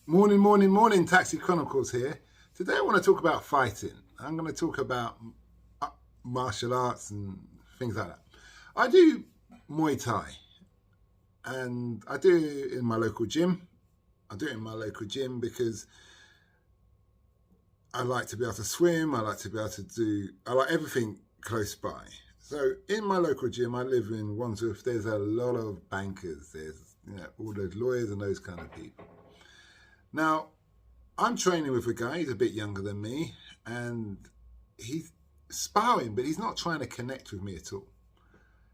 Morning, morning, morning, Taxi Chronicles here. Today I want to talk about fighting. I'm going to talk about uh, martial arts and things like that. I do Muay Thai and I do it in my local gym. I do it in my local gym because I like to be able to swim, I like to be able to I like everything close by. So in my local gym, I live in Wandsworth, there's a lot of bankers, there's all those lawyers and those kind of people. Now, I'm training with a guy, he's a bit younger than me, and he's sparring, but he's not trying to connect with me at all.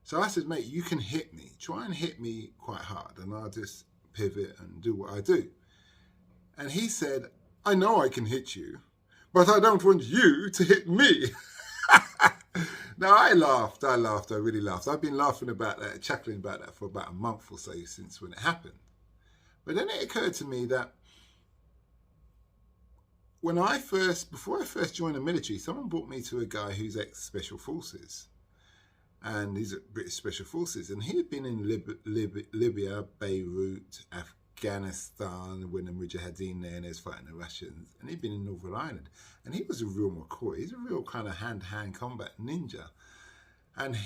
So I said, mate, you can hit me. Try and hit me quite hard, and I'll just pivot and do what I do. And he said, I know I can hit you, but I don't want you to hit me. Now, I really laughed. I've been laughing about that, chuckling about that for about a month or so since when it happened. But then it occurred to me that before I first joined the military, someone brought me to a guy who's ex-Special Forces. And he's at British Special Forces. And he had been in Libya, Beirut, Afghanistan, when the Mujahideen there and they was fighting the Russians. And he'd been in Northern Ireland. And he was a real McCoy. He's a real kind of hand-to-hand combat ninja. And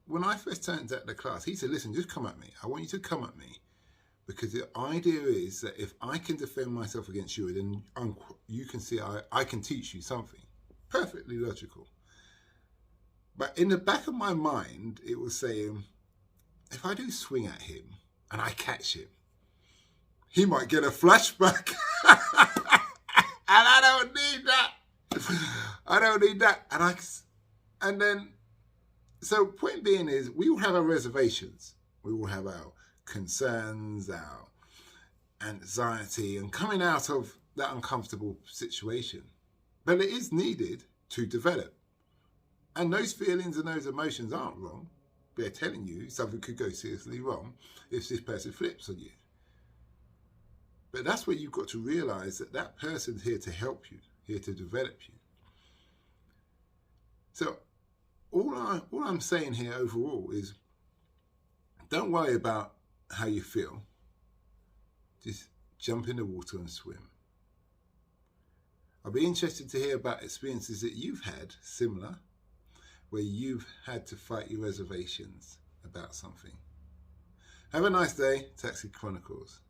when I first turned out the class, he said, listen, just come at me. I want you to come at me. Because the idea is that if I can defend myself against you, then you can see I can teach you something. Perfectly logical. But in the back of my mind, it was saying, if I do swing at him and I catch him, he might get a flashback. And I don't need that. I don't need that. So point being is, we all have our reservations. We all have our concerns, our anxiety, and coming out of that uncomfortable situation. But it is needed to develop. And those feelings and those emotions aren't wrong. They're telling you something could go seriously wrong if this person flips on you. But that's where you've got to realize that that person's here to help you, here to develop you. So all I'm saying here overall is, don't worry about how you feel. Just jump in the water and swim. I'll be interested to hear about experiences that you've had similar, where you've had to fight your reservations about something. Have a nice day, Taxi Chronicles.